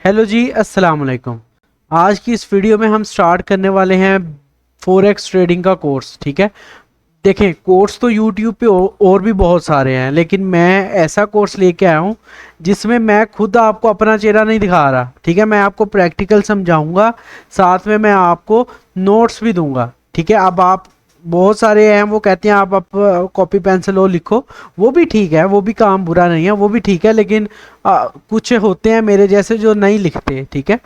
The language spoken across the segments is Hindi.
हेलो जी, अस्सलाम वालेकुम। आज की इस वीडियो में हम स्टार्ट करने वाले हैं फॉरेक्स ट्रेडिंग का कोर्स। ठीक है, देखें कोर्स तो यूट्यूब पे और भी बहुत सारे हैं, लेकिन मैं ऐसा कोर्स लेके आया हूँ जिसमें मैं खुद आपको अपना चेहरा नहीं दिखा रहा। ठीक है, मैं आपको प्रैक्टिकल समझाऊंगा, साथ में मैं आपको नोट्स भी दूंगा। ठीक है, अब आप बहुत सारे हैं वो कहते हैं आप कॉपी पेंसिल हो लिखो, वो भी ठीक है, वो भी काम बुरा नहीं है, वो भी ठीक है, लेकिन कुछ होते हैं मेरे जैसे जो नहीं लिखते। ठीक है,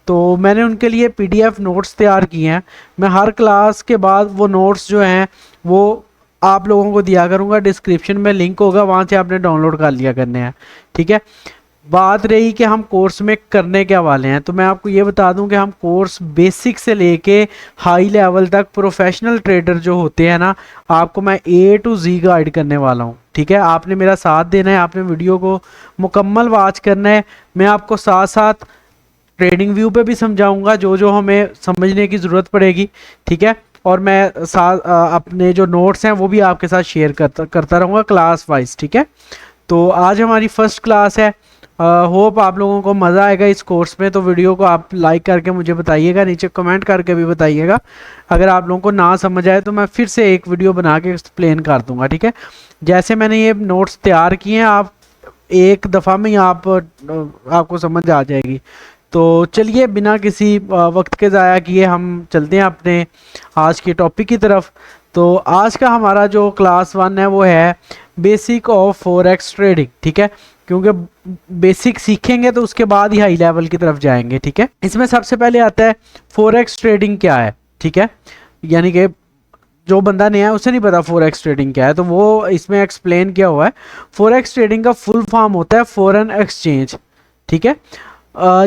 तो मैंने उनके लिए पीडीएफ नोट्स तैयार किए हैं। मैं हर क्लास के बाद वो नोट्स जो हैं वो आप लोगों को दिया करूँगा, डिस्क्रिप्शन में लिंक होगा, वहाँ से आपने डाउनलोड कर लिया करने हैं। ठीक है, बात रही कि हम कोर्स में करने क्या वाले हैं, तो मैं आपको ये बता दूं कि हम कोर्स बेसिक से लेके हाई लेवल तक प्रोफेशनल ट्रेडर जो होते हैं ना, आपको मैं ए टू जी गाइड करने वाला हूँ। ठीक है, आपने मेरा साथ देना है, आपने वीडियो को मुकम्मल वॉच करना है। मैं आपको साथ साथ ट्रेडिंग व्यू पे भी समझाऊंगा जो जो हमें समझने की ज़रूरत पड़ेगी। ठीक है, और मैं साथ अपने जो नोट्स हैं वो भी आपके साथ शेयर करता रहूँगा क्लास वाइज। ठीक है, तो आज हमारी फर्स्ट क्लास है। होप आप लोगों को मज़ा आएगा इस कोर्स में। तो वीडियो को आप लाइक करके मुझे बताइएगा, नीचे कमेंट करके भी बताइएगा। अगर आप लोगों को ना समझ आए तो मैं फिर से एक वीडियो बना के एक्सप्लेन कर दूंगा। ठीक है, जैसे मैंने ये नोट्स तैयार किए हैं, आप एक दफ़ा में ही आपको समझ आ जाएगी। तो चलिए बिना किसी वक्त के ज़ाया किए हम चलते हैं अपने आज के टॉपिक की तरफ। तो आज का हमारा जो क्लास 1 है वो है बेसिक ऑफ फॉरेक्स ट्रेडिंग। ठीक है, क्योंकि बेसिक सीखेंगे तो उसके बाद ही हाई लेवल की तरफ जाएंगे। ठीक है, इसमें सबसे पहले आता है फॉरेक्स ट्रेडिंग क्या है। ठीक है, यानी कि जो बंदा नया है उसे नहीं पता फॉरेक्स ट्रेडिंग क्या है, तो वो इसमें एक्सप्लेन किया हुआ है। फॉरेक्स ट्रेडिंग का फुल फॉर्म होता है फॉरेन एक्सचेंज। ठीक है,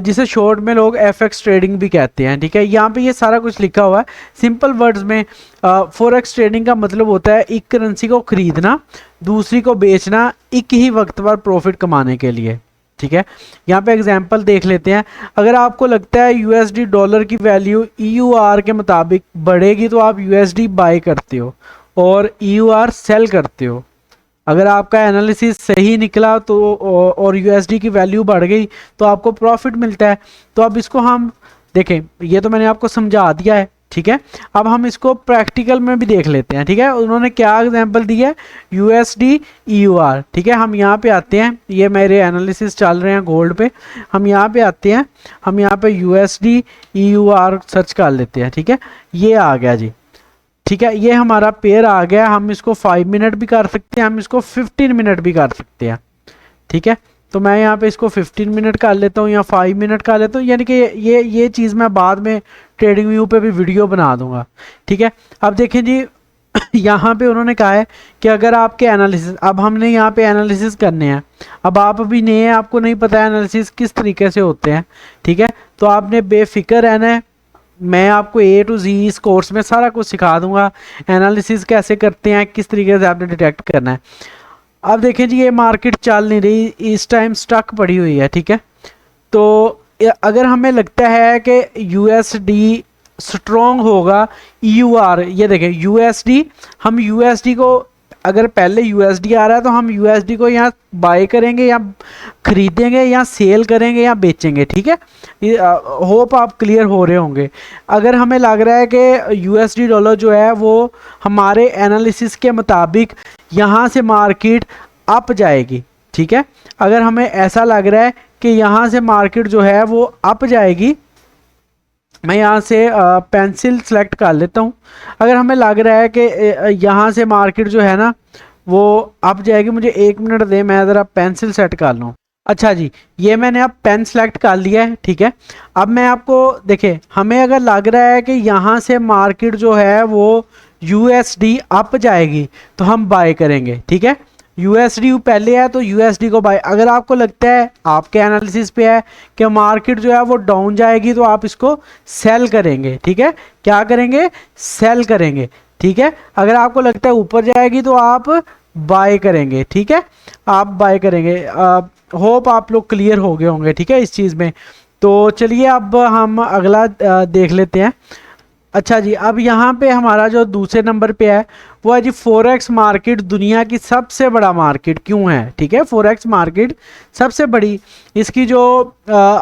जिसे शॉर्ट में लोग एफएक्स ट्रेडिंग भी कहते हैं। ठीक है, यहाँ पे ये सारा कुछ लिखा हुआ है सिंपल वर्ड्स में। फॉरेक्स ट्रेडिंग का मतलब होता है एक करेंसी को खरीदना, दूसरी को बेचना, एक ही वक्त पर प्रॉफिट कमाने के लिए। ठीक है, यहाँ पे एग्जांपल देख लेते हैं। अगर आपको लगता है यूएसडी डॉलर की वैल्यू ईयूआर के मुताबिक बढ़ेगी तो आप यूएसडी बाय करते हो और ईयूआर सेल करते हो। अगर आपका एनालिसिस सही निकला तो और यूएसडी की वैल्यू बढ़ गई तो आपको प्रॉफिट मिलता है। तो अब इसको हम देखें, ये तो मैंने आपको समझा दिया है। ठीक है, अब हम इसको प्रैक्टिकल में भी देख लेते हैं। ठीक है, उन्होंने क्या एग्जांपल दिया है, यूएसडी ईयूआर। ठीक है, हम यहाँ पे आते हैं, ये मेरे एनालिसिस चल रहे हैं गोल्ड पे। हम यहाँ पे आते हैं, हम यहाँ पे यूएसडी ईयूआर सर्च कर लेते हैं। ठीक है, ये आ गया जी। ठीक है, ये हमारा पेयर आ गया। हम इसको 5 मिनट भी कर सकते हैं, हम इसको 15 मिनट भी कर सकते हैं। ठीक है, तो मैं यहाँ पे इसको 15 मिनट कर लेता हूँ या 5 मिनट कर लेता हूँ, यानी कि ये चीज़ मैं बाद में ट्रेडिंग व्यू पे भी वीडियो बना दूंगा। ठीक है, अब देखें जी यहाँ पे उन्होंने कहा है कि अगर आपके एनालिसिस, अब हमने यहाँ पे एनालिसिस करने हैं। अब आप अभी नए हैं, आपको नहीं पता एनालिसिस किस तरीके से होते हैं। ठीक है, तो आपने बेफिक्र रहना है। मैं आपको ए टू जी इस कोर्स में सारा कुछ सिखा दूंगा, एनालिसिस कैसे करते हैं, किस तरीके से आपने डिटेक्ट करना है। अब देखें जी, ये मार्केट चल नहीं रही, इस टाइम स्टक पड़ी हुई है। ठीक है, तो अगर हमें लगता है कि यूएसडी स्ट्रॉन्ग होगा, ईयूआर, ये देखें यूएसडी, हम यूएसडी को, अगर पहले यूएसडी आ रहा है तो हम यूएसडी को यहाँ बाय करेंगे या खरीदेंगे या सेल करेंगे या बेचेंगे। ठीक है, होप आप क्लियर हो रहे होंगे। अगर हमें लग रहा है कि यूएसडी डॉलर जो है वो हमारे एनालिसिस के मुताबिक यहाँ से मार्केट अप जाएगी। ठीक है, अगर हमें ऐसा लग रहा है कि यहाँ से मार्केट जो है वो अप जाएगी, मैं यहाँ से पेंसिल सेलेक्ट कर लेता हूँ। अगर हमें लग रहा है कि यहाँ से मार्केट जो है ना वो अप जाएगी, मुझे 1 मिनट दे, मैं ज़रा पेंसिल सेट कर लूँ। अच्छा जी, ये मैंने अब पेन सेलेक्ट कर लिया है। ठीक है, अब मैं आपको देखें, हमें अगर लग रहा है कि यहाँ से मार्केट जो है वो यूएसडी अप जाएगी तो हम बाय करेंगे। ठीक है, यूएसडी पहले है तो यूएसडी को बाय। अगर आपको लगता है, आपके एनालिसिस पे है कि मार्केट जो है वो डाउन जाएगी तो आप इसको सेल करेंगे। ठीक है, क्या करेंगे, सेल करेंगे। ठीक है, अगर आपको लगता है ऊपर जाएगी तो आप बाय करेंगे। ठीक है, आप बाय करेंगे। होप आप लोग क्लियर हो गए होंगे। ठीक है, इस चीज़ में। तो चलिए अब हम अगला देख लेते हैं। अच्छा जी, अब यहाँ पे हमारा जो दूसरे नंबर पे है वो है जी फॉरेक्स मार्केट, दुनिया की सबसे बड़ा मार्केट क्यों है, ठीक है। फॉरेक्स मार्केट सबसे बड़ी, इसकी जो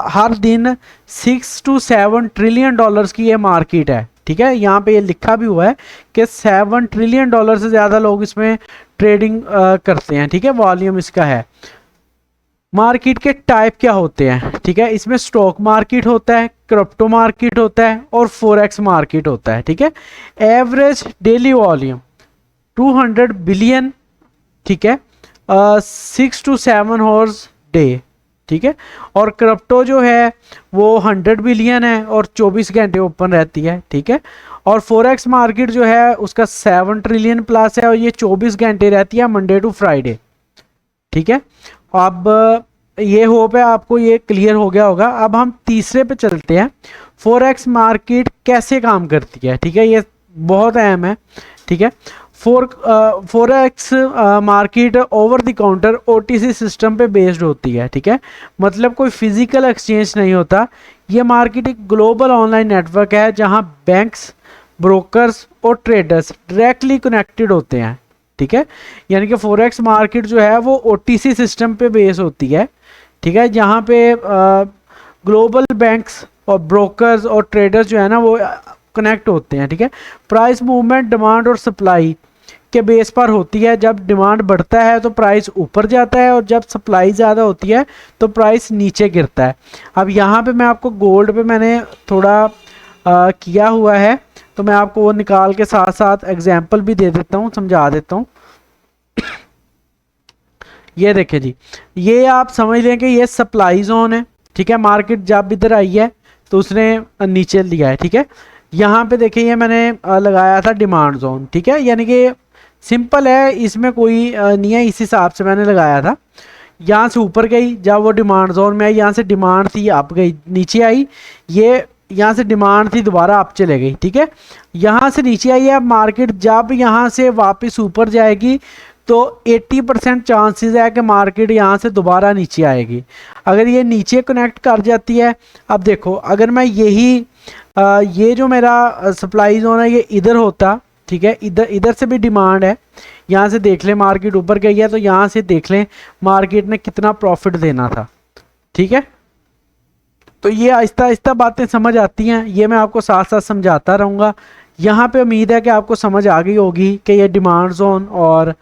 हर दिन 6 to 7 ट्रिलियन डॉलर्स की ये मार्केट है, ठीक है। यहाँ पे ये लिखा भी हुआ है कि 7 ट्रिलियन डॉलर से ज़्यादा लोग इसमें ट्रेडिंग करते हैं, ठीक है। वॉल्यूम इसका है। मार्केट के टाइप क्या होते हैं, ठीक है। इसमें स्टॉक मार्केट होता है, क्रिप्टो मार्केट होता है और फोरेक्स मार्केट होता है, ठीक है। एवरेज डेली वॉल्यूम 200 बिलियन, ठीक है। 6 to 7 hours डे, ठीक है। और क्रिप्टो जो है वो 100 बिलियन है और 24 घंटे ओपन रहती है, ठीक है। और फोरेक्स मार्केट जो है उसका 7 ट्रिलियन प्लस है और ये 24 घंटे रहती है, मंडे टू फ्राइडे, ठीक है। अब ये होप है आपको ये क्लियर हो गया होगा। अब हम तीसरे पे चलते हैं, फॉरेक्स मार्केट कैसे काम करती है, ठीक है। ये बहुत अहम है, ठीक है। Forex market over the counter OTC system पे बेस्ड होती है, ठीक है। मतलब कोई फिजिकल एक्सचेंज नहीं होता। ये मार्केट एक ग्लोबल ऑनलाइन नेटवर्क है जहां बैंक्स, ब्रोकर्स और ट्रेडर्स डायरेक्टली कनेक्टेड होते हैं, ठीक है। यानी कि फॉरेक्स मार्केट जो है वो ओटीसी सिस्टम पे बेस होती है, ठीक है। जहाँ पे ग्लोबल बैंक्स और ब्रोकर्स और ट्रेडर्स जो है ना वो कनेक्ट होते हैं, ठीक है। प्राइस मूवमेंट डिमांड और सप्लाई के बेस पर होती है। जब डिमांड बढ़ता है तो प्राइस ऊपर जाता है और जब सप्लाई ज़्यादा होती है तो प्राइस नीचे गिरता है। अब यहाँ पे मैं आपको गोल्ड पे मैंने थोड़ा किया हुआ है, तो मैं आपको वो निकाल के साथ साथ एग्जाम्पल भी दे देता हूँ, समझा देता हूँ। ये देखें जी, ये आप समझ लें कि ये सप्लाई जोन है, ठीक है। मार्केट जब इधर आई है तो उसने नीचे लिया है, ठीक है। यहाँ पे देखिए ये मैंने लगाया था डिमांड जोन, ठीक है। यानी कि सिंपल है, इसमें कोई नहीं है, इस हिसाब से मैंने लगाया था। यहाँ से ऊपर गई, जब वो डिमांड जोन में आई, यहाँ से डिमांड थी अप गई, नीचे आई, ये यहाँ से डिमांड थी दोबारा अप चले गई, ठीक है। यहाँ से नीचे आई है। अब मार्केट जब यहाँ से वापस ऊपर जाएगी तो 80% चांसेस है कि मार्केट यहाँ से दोबारा नीचे आएगी। अगर ये नीचे कनेक्ट कर जाती है, अब देखो अगर मैं ये जो मेरा सप्लाई जोन है ये इधर होता, ठीक है। इधर से भी डिमांड है, यहाँ से देख लें मार्केट ऊपर गई है तो यहाँ से देख लें मार्केट ने कितना प्रॉफिट देना था, ठीक है। तो ये आहिस्ता आहिस्ता बातें समझ आती हैं, ये मैं आपको साथ साथ समझाता रहूँगा। यहाँ पे उम्मीद है कि आपको समझ आ गई होगी कि ये डिमांड जोन और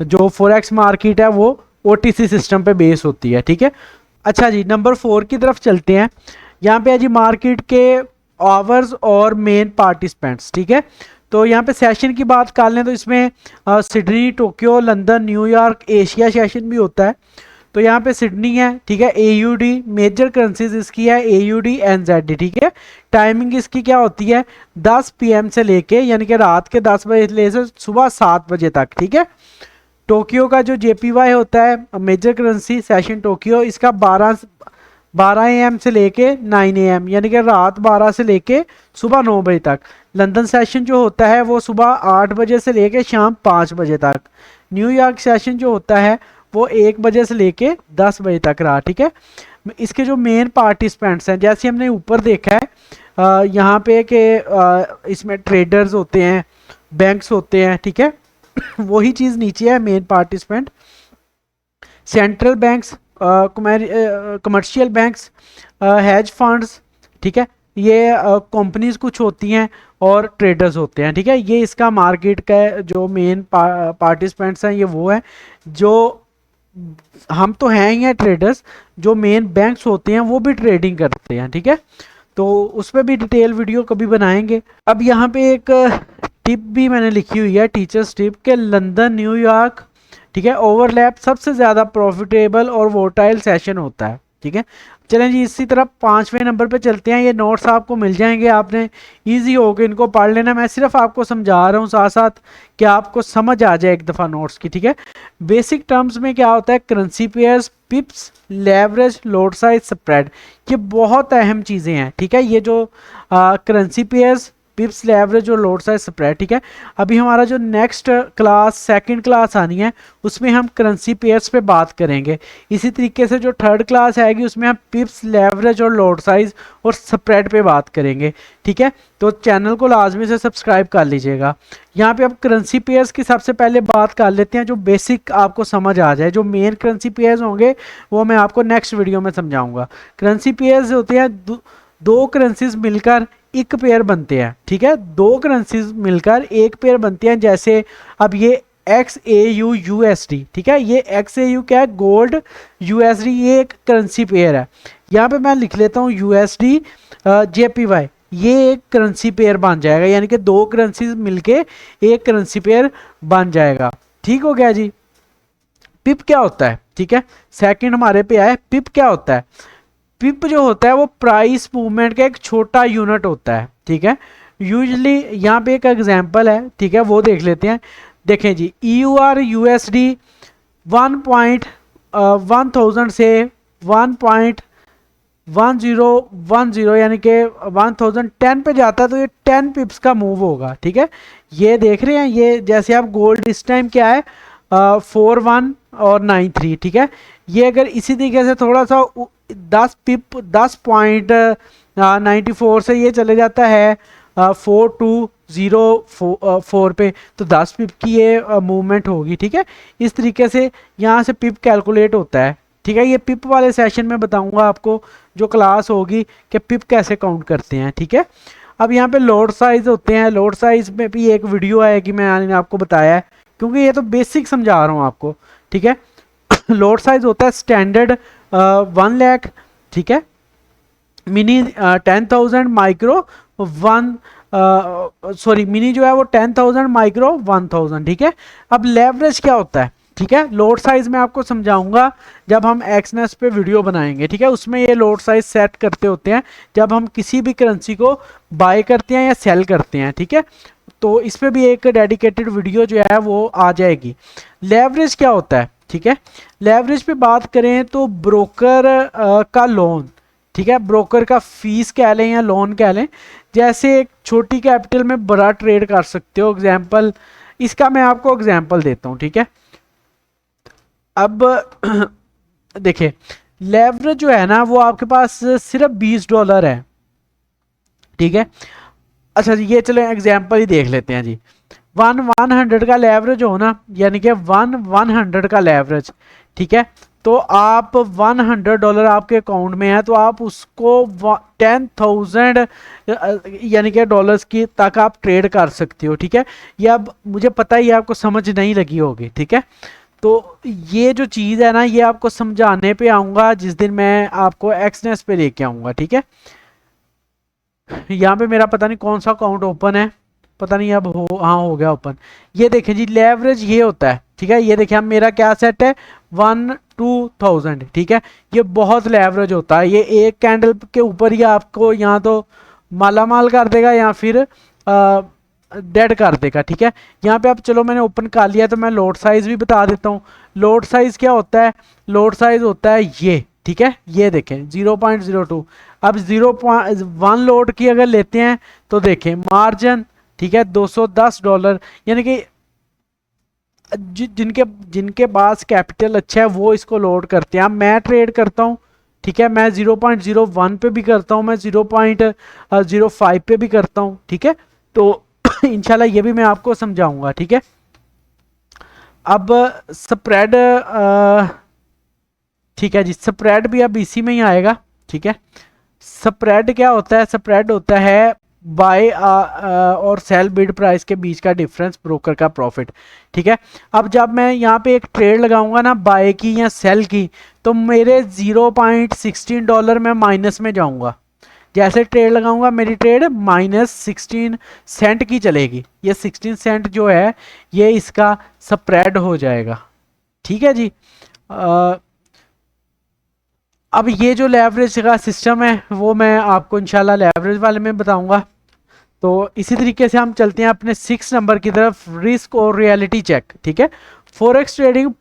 जो फॉरेक्स मार्केट है वो ओटीसी सिस्टम पे बेस होती है, ठीक है। अच्छा जी, नंबर 4 की तरफ चलते हैं। यहाँ पे है जी मार्केट के आवर्स और मेन पार्टिसिपेंट्स, ठीक है। तो यहाँ पे सेशन की बात कर लें तो इसमें Sydney, Tokyo, London, New York, Asia session भी होता है। तो यहाँ पे सिडनी है, ठीक है। AUD मेजर करेंसीज इसकी है AUD NZD, ठीक है। टाइमिंग इसकी क्या होती है 10 PM से लेके, यानी कि रात के 10 बजे ले से सुबह 7 बजे तक, ठीक है। टोक्यो का जो JPY होता है मेजर करेंसी सेशन टोक्यो, इसका 12 AM से लेके 9 AM, यानी कि रात 12 से लेके सुबह 9 बजे तक। लंदन सेशन जो होता है वो सुबह 8 बजे से लेके शाम 5 बजे तक। न्यूयॉर्क सेशन जो होता है वो 1 बजे से लेके 10 बजे तक रहा, ठीक है। इसके जो मेन पार्टिसिपेंट्स हैं, जैसे हमने ऊपर देखा है यहाँ पे कि इसमें ट्रेडर्स होते हैं, बैंक्स होते हैं, ठीक है। वही चीज़ नीचे है, main participant central banks, commercial banks, hedge funds, ठीक है। ये कंपनीज कुछ होती हैं और ट्रेडर्स होते हैं, ठीक है। ये इसका मार्केट का जो मेन पार्टिसिपेंट्स हैं ये वो है जो हम तो हैं ही हैं ट्रेडर्स, जो मेन बैंक्स होते हैं वो भी ट्रेडिंग करते हैं, ठीक है। तो उस पर भी डिटेल वीडियो कभी बनाएंगे। अब यहाँ पे एक टिप भी मैंने लिखी हुई है, टीचर्स टिप, के लंदन, न्यूयॉर्क, ठीक है, ओवरलैप सबसे ज़्यादा प्रॉफिटेबल और वोटाइल सेशन होता है, ठीक है। चलें जी, इसी तरह 5वें नंबर पे चलते हैं। ये नोट्स आपको मिल जाएंगे, आपने इजी होकर इनको पढ़ लेना। मैं सिर्फ आपको समझा रहा हूँ साथ साथ कि आपको समझ आ जाए एक दफ़ा नोट्स की, ठीक है। बेसिक टर्म्स में क्या होता है, currency pairs, पिप्स, leverage, load size, spread, ये बहुत अहम चीज़ें हैं, ठीक है। ये जो करेंसी पेयर्स पिप्स, लेवरेज और लोड साइज स्प्रेड। ठीक है, अभी हमारा जो नेक्स्ट क्लास सेकंड क्लास आनी है उसमें हम करेंसी पेयर्स पे बात करेंगे। इसी तरीके से जो थर्ड क्लास आएगी उसमें हम पिप्स, लेवरेज और लोड साइज और स्प्रेड पे बात करेंगे। ठीक है, तो चैनल को लाजमी से सब्सक्राइब कर लीजिएगा। यहाँ पे अब करेंसी पेयर्स की सबसे पहले बात कर लेते हैं, जो बेसिक आपको समझ आ जाए। जो मेन करेंसी पेयर्स होंगे वो मैं आपको नेक्स्ट वीडियो में समझाऊंगा। करेंसी पेयर्स होते हैं दो करेंसीज मिलकर एक पेयर बनते हैं। ठीक है, दो करेंसीज मिलकर एक पेयर बनते हैं। जैसे अब ये XAU USD, ठीक है, ये XAU क्या है, गोल्ड USD, ये एक करेंसी पेयर है। यहाँ पे मैं लिख लेता हूँ USD JPY, ये एक करेंसी पेयर बन जाएगा, यानी कि दो करेंसी मिलके एक करेंसी पेयर बन जाएगा। ठीक हो गया जी। पिप क्या होता है, ठीक है, सेकंड हमारे पे आए, पिप क्या होता है। पिप जो होता है वो प्राइस मूवमेंट का एक छोटा यूनिट होता है। ठीक है, यूजली यहाँ पे एक एग्जांपल है, ठीक है, वो देख लेते हैं। देखें जी, EUR USD 1.1000 से 1.1010 यानी कि 1010 पे जाता है, तो ये 10 पिप्स का मूव होगा। ठीक है, ये देख रहे हैं, ये जैसे आप गोल्ड इस टाइम क्या है 4193। ठीक है, ये अगर इसी तरीके से थोड़ा सा 10 पिप 10.94 से ये चले जाता है 4204 पे, तो 10 पिप की ये मूवमेंट होगी। ठीक है, इस तरीके से यहाँ से पिप कैलकुलेट होता है। ठीक है, ये पिप वाले सेशन में बताऊंगा आपको, जो क्लास होगी, कि पिप कैसे काउंट करते हैं। ठीक है, अब यहाँ पे लोड साइज होते हैं। लोड साइज में भी एक वीडियो आएगी, मैंने आपको बताया है, क्योंकि ये तो बेसिक समझा रहा हूँ आपको। ठीक है, लोड साइज होता है स्टैंडर्ड 1 लाख, ठीक है, मिनी 10,000, माइक्रो मिनी जो है वो 10,000, माइक्रो 1,000। ठीक है, अब लेवरेज क्या होता है, ठीक है, लोड साइज में आपको समझाऊंगा जब हम एक्सनेस पे वीडियो बनाएंगे। ठीक है, उसमें ये लोड साइज सेट करते होते हैं जब हम किसी भी करेंसी को बाय करते हैं या सेल करते हैं। ठीक है, तो इस पर भी एक डेडिकेटेड वीडियो जो है वो आ जाएगी। लेवरेज क्या होता है, ठीक है, लेवरेज पे बात करें तो ब्रोकर का लोन, ठीक है, ब्रोकर का फीस कह लें या लोन कह लें। जैसे एक छोटी कैपिटल में बड़ा ट्रेड कर सकते हो। एग्जांपल, इसका मैं आपको एग्जांपल देता हूं। ठीक है, अब देखिए, लेवरेज जो है ना वो आपके पास सिर्फ $20 है। ठीक है, अच्छा जी, ये चले एग्जांपल ही देख लेते हैं जी। 100 का लेवरेज हो ना, यानी कि 100 का लेवरेज। ठीक है, तो आप $100 आपके अकाउंट में है, तो आप उसको 10,000 यानी कि डॉलर्स की तक आप ट्रेड कर सकते हो। ठीक है, ये अब मुझे पता ही आपको समझ नहीं लगी होगी। ठीक है, तो ये जो चीज़ है ना, ये आपको समझाने पे आऊँगा जिस दिन मैं आपको एक्सनेस पे लेके आऊँगा। ठीक है, यहाँ पे मेरा पता नहीं कौन सा अकाउंट ओपन है, पता नहीं अब हो, हाँ हो गया ओपन। ये देखें जी, लेवरेज ये होता है। ठीक है, ये देखें, अब मेरा क्या सेट है 1-2,000। ठीक है, ये बहुत लेवरेज होता है। ये एक कैंडल के ऊपर ही आपको यहाँ तो माला माल कर देगा या फिर डेड कर देगा। ठीक है, यहाँ पे अब चलो मैंने ओपन कर लिया, तो मैं लोड साइज भी बता देता हूँ। लोड साइज क्या होता है, लोड साइज होता है ये। ठीक है, ये देखें 0.02। अब 0.1 लोड की अगर लेते हैं तो देखें मार्जिन, ठीक है, $210, यानी कि जिनके पास कैपिटल अच्छा है वो इसको लोड करते हैं। अब मैं ट्रेड करता हूँ, ठीक है, मैं 0.01 पे भी करता हूँ, मैं 0.05 पे भी करता हूँ। ठीक है, तो इंशाल्लाह ये भी मैं आपको समझाऊंगा। ठीक है, अब स्प्रेड, ठीक है जी, स्प्रेड भी अब इसी में ही आएगा। ठीक है, स्प्रेड क्या होता है, स्प्रेड होता है बाय और सेल बिड प्राइस के बीच का डिफरेंस, ब्रोकर का प्रॉफिट। ठीक है, अब जब मैं यहाँ पे एक ट्रेड लगाऊंगा ना बाय की या सेल की, तो मेरे $0.16 में माइनस में जाऊंगा। जैसे ट्रेड लगाऊंगा मेरी ट्रेड -16 सेंट की चलेगी। ये 16 सेंट जो है ये इसका स्प्रेड हो जाएगा। ठीक है जी, अब ये जो लेवरेज का सिस्टम है वो मैं आपको इंशाल्लाह लेवरेज वाले में बताऊंगा। तो इसी तरीके से हम चलते हैं अपने 6 नंबर की तरफ, रिस्क और रियलिटी चेक। ठीक है, फॉरेक्स ट्रेडिंग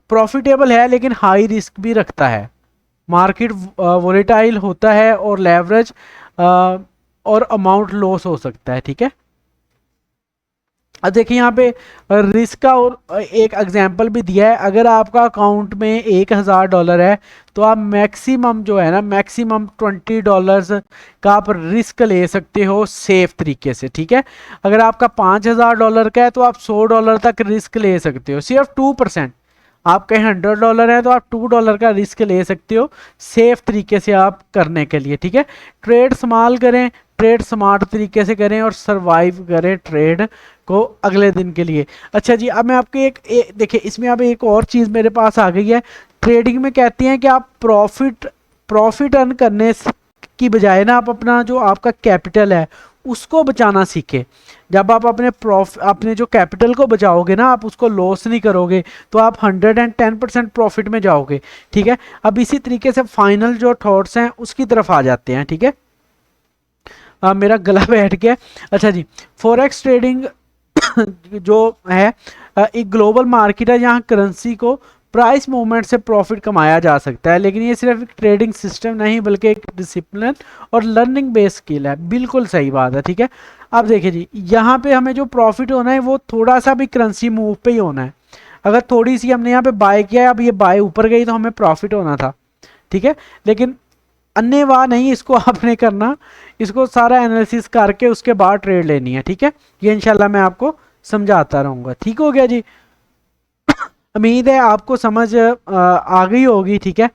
प्रॉफिटेबल है लेकिन हाई रिस्क भी रखता है। मार्केट वोलेटाइल होता है और लेवरेज और अमाउंट लॉस हो सकता है, ठीक है। अब देखिए यहाँ पे रिस्क का और एक एग्जांपल भी दिया है। अगर आपका अकाउंट में $1000 है तो आप मैक्सिमम जो है ना, मैक्सिमम $20 का आप रिस्क ले सकते हो सेफ तरीके से, ठीक है। अगर आपका $5000 का है तो आप $100 तक रिस्क ले सकते हो, सिर्फ 2%। आपके $100 है तो आप $2 का रिस्क ले सकते हो सेफ तरीके से आप करने के लिए, ठीक है। ट्रेड स्मॉल करें, ट्रेड स्मार्ट तरीके से करें और सरवाइव करें ट्रेड को अगले दिन के लिए। अच्छा जी, अब मैं आपको देखिए इसमें अब एक और चीज़ मेरे पास आ गई है। ट्रेडिंग में कहते हैं कि आप प्रॉफिट अर्न करने की बजाय ना आप अपना जो आपका कैपिटल है उसको बचाना सीखें। जब आप अपने जो कैपिटल को बचाओगे ना, आप उसको लॉस नहीं करोगे तो आप 110% प्रॉफिट में जाओगे, ठीक है। अब इसी तरीके से फाइनल जो थॉट्स हैं उसकी तरफ आ जाते हैं, ठीक है। मेरा गला बैठ गया। अच्छा जी, फॉरेक्स ट्रेडिंग जो है एक ग्लोबल मार्केट है जहाँ करेंसी को प्राइस मूवमेंट से प्रॉफिट कमाया जा सकता है, लेकिन ये सिर्फ एक ट्रेडिंग सिस्टम नहीं बल्कि एक डिसिप्लिन और लर्निंग बेस्ड स्किल है। बिल्कुल सही बात है, ठीक है। अब देखिए जी, यहाँ पे हमें जो प्रॉफिट होना है वो थोड़ा सा भी करेंसी मूव पे ही होना है। अगर थोड़ी सी हमने यहाँ पे बाय किया है, अब ये बाय ऊपर गई तो हमें प्रॉफिट होना था, ठीक है। लेकिन अन्यवाह नहीं इसको आपने करना, इसको सारा एनालिसिस करके उसके बाद ट्रेड लेनी है, ठीक है। ये इंशाल्लाह मैं आपको समझाता रहूँगा, ठीक हो गया जी। उम्मीद है आपको समझ आ गई होगी, ठीक है।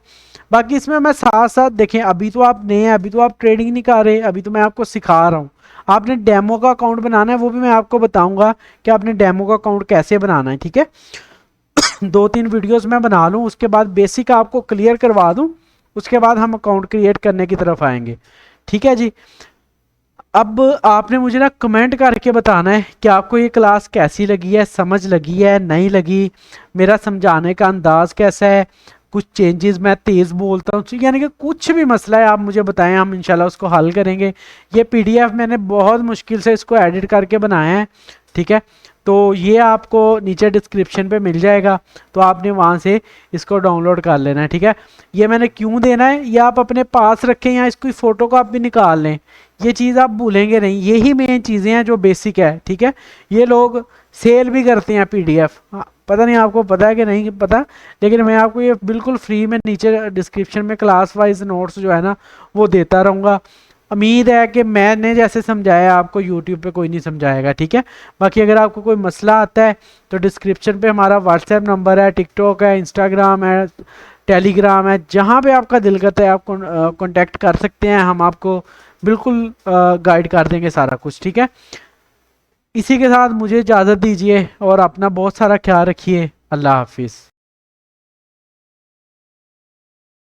बाकी इसमें मैं साथ साथ देखें, अभी तो आप नए हैं, अभी तो आप ट्रेडिंग नहीं कर रहे, अभी तो मैं आपको सिखा रहा हूँ। आपने डेमो का अकाउंट बनाना है, वो भी मैं आपको बताऊंगा कि आपने डेमो का अकाउंट कैसे बनाना है, ठीक है। 2-3 वीडियोस मैं बना लूँ, उसके बाद बेसिक आपको क्लियर करवा दूँ, उसके बाद हम अकाउंट क्रिएट करने की तरफ आएंगे, ठीक है जी। अब आपने मुझे ना कमेंट करके बताना है कि आपको ये क्लास कैसी लगी है, समझ लगी है नहीं लगी, मेरा समझाने का अंदाज कैसा है, कुछ चेंजेस मैं तेज़ बोलता हूँ, यानी कि कुछ भी मसला है आप मुझे बताएं, हम इंशाल्लाह उसको हल करेंगे। ये पीडीएफ मैंने बहुत मुश्किल से इसको एडिट करके बनाया है, ठीक है। तो ये आपको नीचे डिस्क्रिप्शन पे मिल जाएगा, तो आपने वहाँ से इसको डाउनलोड कर लेना है, ठीक है। ये मैंने क्यों देना है, ये आप अपने पास रखें या इसकी फ़ोटो को आप भी निकाल लें, ये चीज़ आप भूलेंगे नहीं। यही मेन चीज़ें हैं जो बेसिक है, ठीक है। ये लोग सेल भी करते हैं पीडीएफ, पता नहीं आपको पता है कि नहीं पता, लेकिन मैं आपको ये बिल्कुल फ्री में नीचे डिस्क्रिप्शन में क्लास वाइज नोट्स जो है ना वो देता रहूँगा। उम्मीद है कि मैंने जैसे समझाया आपको यूट्यूब पे कोई नहीं समझाएगा, ठीक है। बाकी अगर आपको कोई मसला आता है तो डिस्क्रिप्शन पे हमारा व्हाट्सएप नंबर है, टिकटॉक है, इंस्टाग्राम है, टेलीग्राम है, जहाँ पे आपका दिल करता है आप कॉन्टेक्ट कर सकते हैं, हम आपको बिल्कुल गाइड कर देंगे सारा कुछ, ठीक है। इसी के साथ मुझे इजाज़त दीजिए और अपना बहुत सारा ख्याल रखिए। अल्लाह हाफिज़।